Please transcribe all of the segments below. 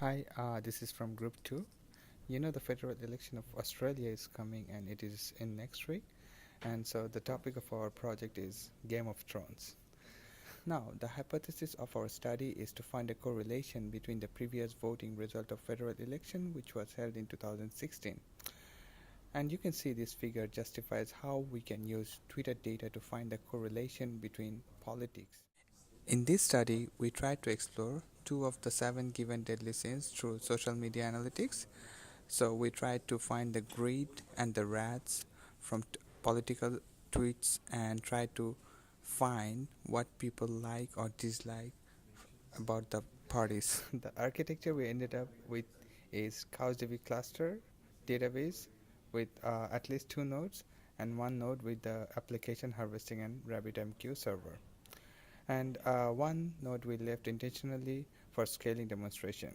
Hi, this is from Group 2. The federal election of Australia is coming and it is in next week. And so the topic of our project is Game of Thrones. Now, the hypothesis of our study is to find a correlation between the previous voting result of federal election, which was held in 2016. And you can see this figure justifies how we can use Twitter data to find the correlation between politics. In this study, we tried to explore two of the seven given deadly sins through social media analytics. So we tried to find the greed and the rats from political tweets and try to find what people like or dislike about the parties. The architecture we ended up with is CouchDB cluster database with at least two nodes and one node with the application harvesting and RabbitMQ server. And one node we left intentionally for scaling demonstration.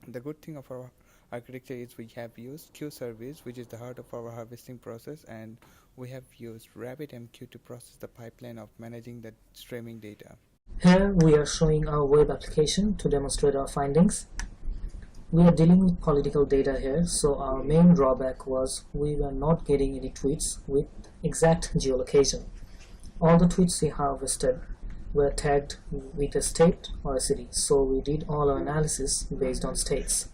The good thing of our architecture is we have used Q-Service, which is the heart of our harvesting process, and we have used RabbitMQ to process the pipeline of managing the streaming data. Here we are showing our web application to demonstrate our findings. We are dealing with political data here, so our main drawback was we were not getting any tweets with exact geolocation. All the tweets we harvested were tagged with a state or a city, so we did all our analysis based on states.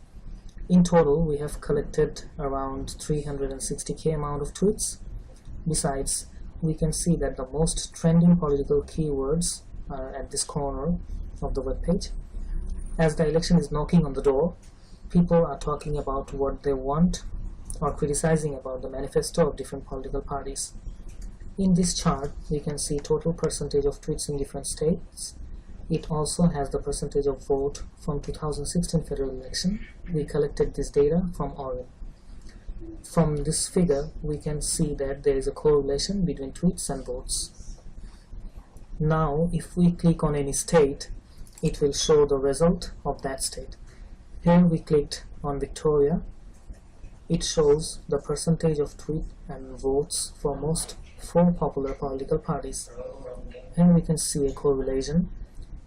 In total, we have collected around 360k amount of tweets. Besides, we can see that the most trending political keywords are at this corner of the web page. As the election is knocking on the door, people are talking about what they want or criticizing about the manifesto of different political parties. In this chart, we can see total percentage of tweets in different states. It also has the percentage of vote from 2016 federal election. We collected this data from Oregon. From this figure, we can see that there is a correlation between tweets and votes. Now, if we click on any state, it will show the result of that state. Here we clicked on Victoria. It shows the percentage of tweets and votes for most four popular political parties. Here we can see a correlation.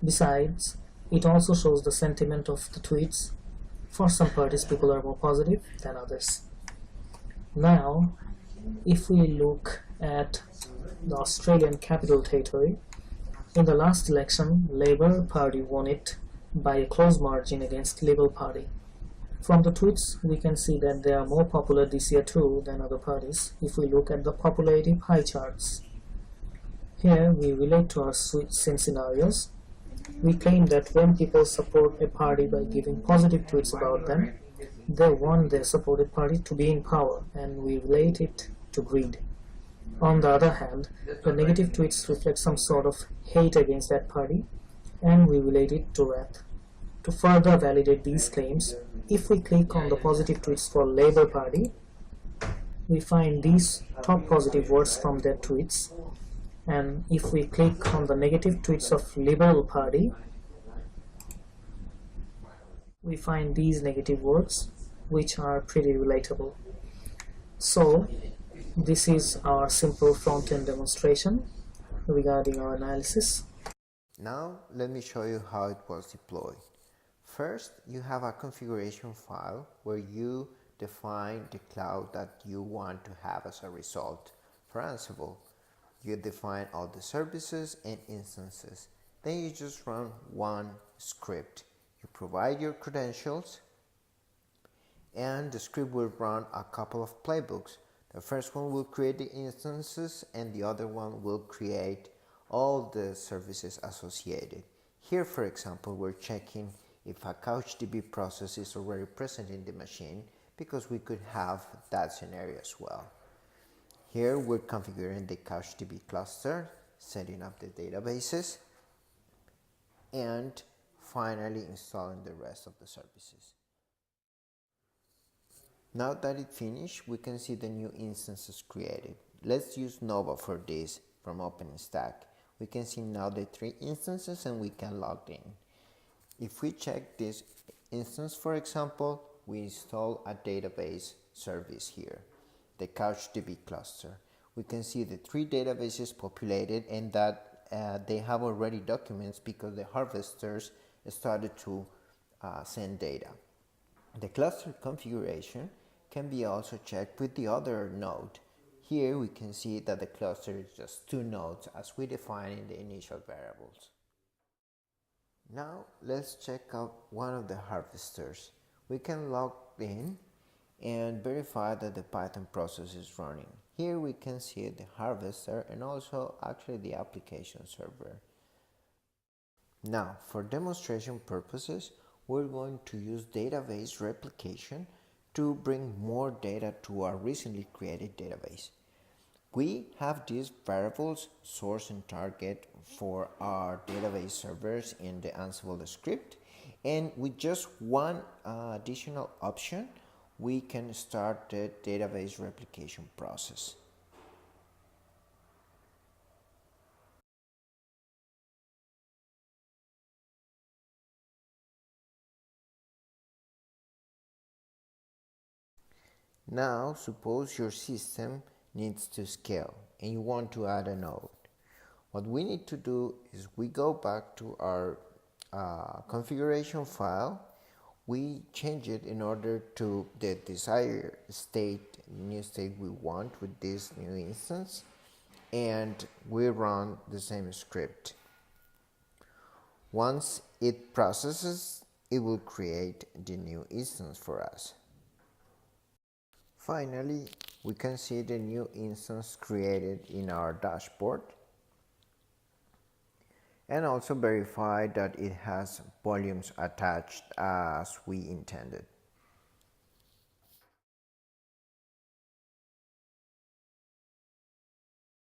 Besides, it also shows the sentiment of the tweets. For some parties, people are more positive than others. Now, if we look at the Australian Capital Territory, in the last election, Labour Party won it by a close margin against Liberal Party. From the tweets, we can see that they are more popular this year too than other parties if we look at the popularity pie charts. Here we relate to our sin scenarios. We claim that when people support a party by giving positive tweets about them, they want their supported party to be in power, and we relate it to greed. On the other hand, the negative tweets reflect some sort of hate against that party, and we relate it to wrath. To further validate these claims, if we click on the positive tweets for Labour Party, we find these top positive words from their tweets. And if we click on the negative tweets of Liberal Party, we find these negative words, which are pretty relatable. So, this is our simple front-end demonstration regarding our analysis. Now, let me show you how it was deployed. First, you have a configuration file where you define the cloud that you want to have as a result. For Ansible, you define all the services and instances. Then you just run one script. You provide your credentials, and the script will run a couple of playbooks. The first one will create the instances, and the other one will create all the services associated. Here, for example, we're checking if a CouchDB process is already present in the machine, because we could have that scenario as well. Here we're configuring the CouchDB cluster, setting up the databases, and finally installing the rest of the services. Now that it's finished, we can see the new instances created. Let's use Nova for this from OpenStack. We can see now the 3 instances and we can log in. If we check this instance, for example, we install a database service here, the CouchDB cluster. We can see the 3 databases populated and that they have already documents because the harvesters started to send data. The cluster configuration can be also checked with the other node. Here we can see that the cluster is just 2 nodes as we defined in the initial variables. Now let's check out one of the harvesters. We can log in and verify that the Python process is running. Here we can see the harvester and also actually the application server. Now, for demonstration purposes, we're going to use database replication to bring more data to our recently created database. We have these variables source and target for our database servers in the Ansible script, and with just one additional option, we can start the database replication process. Now, suppose your system needs to scale and you want to add a node. What we need to do is we go back to our configuration file. We change it in order to the desired state, new state we want with this new instance, and we run the same script. Once it processes, it will create the new instance for us. Finally, we can see the new instance created in our dashboard and also verify that it has volumes attached as we intended.